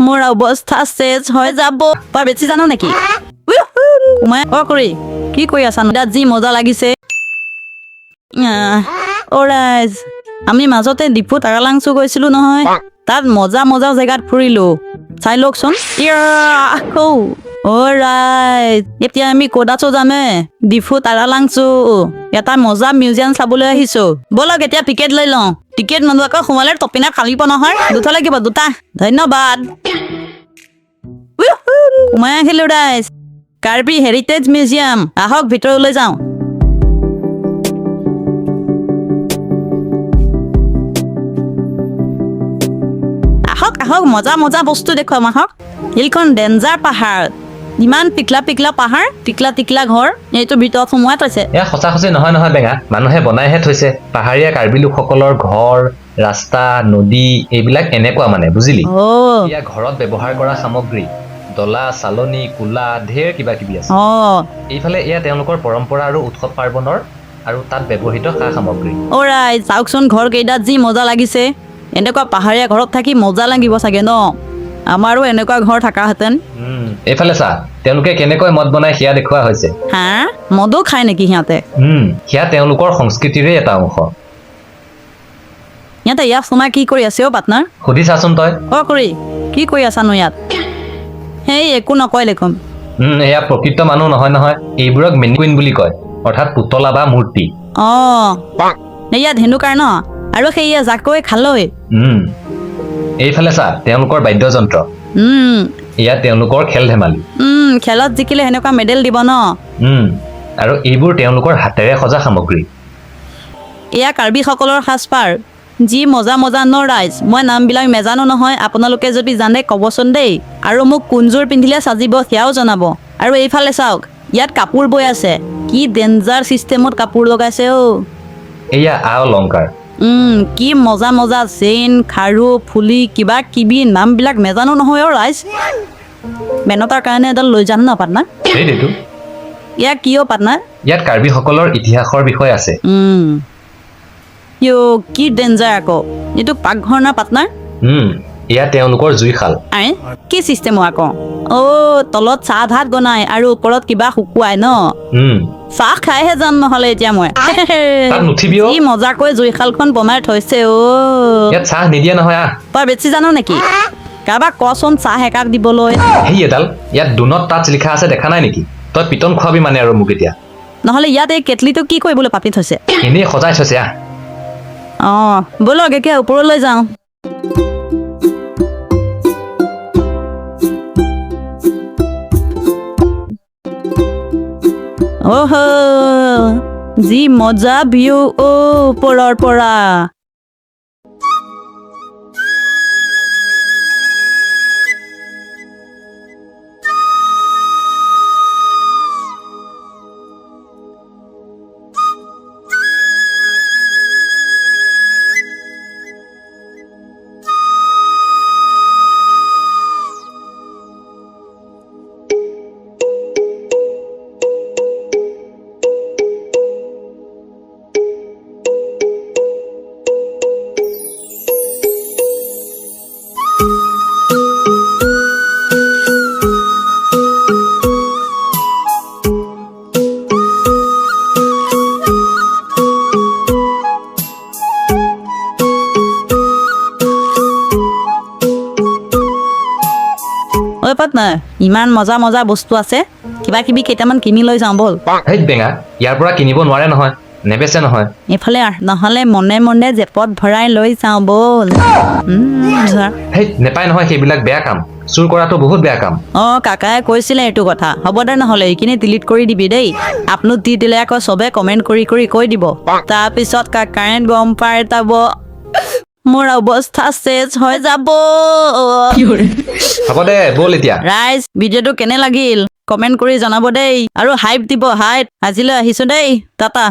মোৰ অৱস্থা চেজ হৈ যাব পাৰ বেছি জানো নেকি মই কৰি কি কৈ আছা তাত যি মজা লাগিছে অৰাইজ আমি মাজতে ডিপু তাৰালাংচু গৈছিলো নহয় তাত মজা মজা জেগাত ফুৰিলো চাই লওকচোন অৰাইজ এতিয়া আমি ক'ত আছো জানে ডিপু তাৰালাংচু এটা মজা মিউজিয়াম চাবলৈ আহিছো বলক এতিয়া টিকেট লৈ লওঁ টিকেট নোলোৱাকৈ সোমালে টপিনা কালিব নহয় দুটা লাগিব দুটা ধন্যবাদ মই আহিলো ৰাইজ কাৰ্বি হেৰিটেজ মিউজিয়াম আহক ভিতৰলৈ যাওঁ আহক আহক মজা মজা বস্তু দেখুৱাম আহক এইখন ডেঞ্জাৰ পাহাৰ ইমান পিকলা পিকলা পাহাৰ টিকলা টিকলা ঘৰ এইটো ভিতৰত সোমোৱাই থৈছে এয়া সঁচা সঁচি নহয় নহয় বেঙা মানুহে বনাইহে থৈছে পাহাৰীয়া কাৰ্বি লোকসকলৰ ঘৰ ৰাস্তা নদী এইবিলাক এনেকুৱা মানে বুজিলি এয়া ঘৰত ব্যৱহাৰ কৰা সামগ্ৰী ডলা চালনী কুলা ঢেৰ কিবা কিবি আছে এইফালে এয়া তেওঁলোকৰ পৰম্পৰা আৰু উৎসৱ পাৰ্বণৰ আৰু তাত ব্যৱহৃত সা সামগ্ৰী অৰাই চাওকচোন ঘৰ কেইটাত যি মজা লাগিছে এনেকুৱা পাহাৰীয়া ঘৰত থাকি মজা লাগিব চাগে ন আমাৰো এনেকুৱা ঘৰ থাকাহেঁতেন এইফালে চা তেওঁলোকে কেনেকৈ মদ বনাই সেয়া দেখুওৱা হৈছে হা মদো খায় নেকি সিহঁতে সেয়া তেওঁলোকৰ সংস্কৃতিৰে এটা অংশ সিহঁতে ইয়াত সোমাই কি কৰি আছে পাৰ্টনাৰ সুধি চাচোন তই কৰি কি কৰি আছানো ইয়াত সেই একো নকয় দেখোন এয়া প্ৰকৃত মানুহ নহয় নহয় এইবোৰক মেনিকুইন বুলি কয় অৰ্থাৎ পুতলা বা মূৰ্তি ইয়াত ধেনুকাৰ ন আৰু সেয়া জাকৈ খালৈ এইফালে চা তেওঁলোকৰ বাদ্যযন্ত্ৰ এয়া তেওঁলোকৰ খেল ধেমালি খেলত জিকিলে সেনেকুৱা মেডেল দিব ন আৰু এইবোৰ তেওঁলোকৰ হাতেৰে সজা সামগ্ৰী এয়া কাৰ্বিসকলৰ সাজপাৰ যি মজা মজা ন ৰাইজ মই নামবিলাক নেজানো নহয় আপোনালোকে যদি জানে ক'বচোন দেই আৰু মোক কোনযোৰ পিন্ধিলে চাজিব সেয়াও জনাব আৰু এইফালে চাওক ইয়াত কাপোৰ বৈ আছে কি ডেঞ্জাৰ চিষ্টেমত কাপোৰ লগাইছে এয়া আ অলংকাৰ কি মজা মজা চেইন খাৰু ফুলি কিবা কিবি নামবিলাক নেজানো নহয় ৰাইজ মেহনতৰ কাৰণে এডাল লৈ যাম ন পাটনা ইয়াত কিয় পাটনা ইয়াত কাৰ্বিসকলৰ ইতিহাসৰ বিষয়ে আছে কি ডেঞ্জাৰ আকৌ এইটো পাকঘৰ না পাটনাৰ এয়া তেওঁলোকৰ জুইশাল কি চিষ্টেম আকৌ তলত চাহ ভাত বনাই আৰু ওপৰত কিবা শুকুৱাই ন চাহ খাইহে যাম নহলে এতিয়া মই কি মজাকৈ জুইশালখন বনাই থৈছে চাহ নিদিয়ে নহয় তই বেছি জানো নেকি কাৰোবাক কচোন চাহ একাপ দিবলৈ ইয়াত ডুনত টাচ লিখা আছে দেখা নাই নেকি তই পিটন খুৱাবি মানে আৰু মোক এতিয়া নহলে ইয়াত এই কেটলিটো কি কৰিবলৈ পাতি থৈছে এনেই সজাই থৈছে বলক একে ওপৰলৈ যাওঁ যি মজা ভিউ ওপৰৰ পৰা পাটনাৰ ইমান মজা মজা বস্তু আছে কিবা কিবি কেইটামান কিনি লৈ যাওঁ বল বেঙা ইয়াৰ পৰা কিনিব নোৱাৰে নহয় নেবেচে নহয় এইফালে নহলে মনে মনে জেপত ভৰাই লৈ যাওঁ বল নেপায় নহয় সেইবিলাক বেয়া কাম চুৰ কৰাটো বহুত বেয়া কাম কাকাই কৈছিলে এইটো কথা হ'ব দে নহলে এইখিনি ডিলিট কৰি দিবি দেই আপলোড দি দিলে আকৌ চবে কমেণ্ট কৰি কৰি কৈ দিব তাৰপিছত কাকাই গম পাই যাব মোৰ অৱস্থা চেজ হৈ যাব হ'ব দে বল এতিয়া ৰাইজ ভিডিঅ'টো কেনে লাগিল কমেণ্ট কৰি জনাব দেই আৰু হাইপ দিব হাইপ আজিলৈ আহিছো দেই টাটা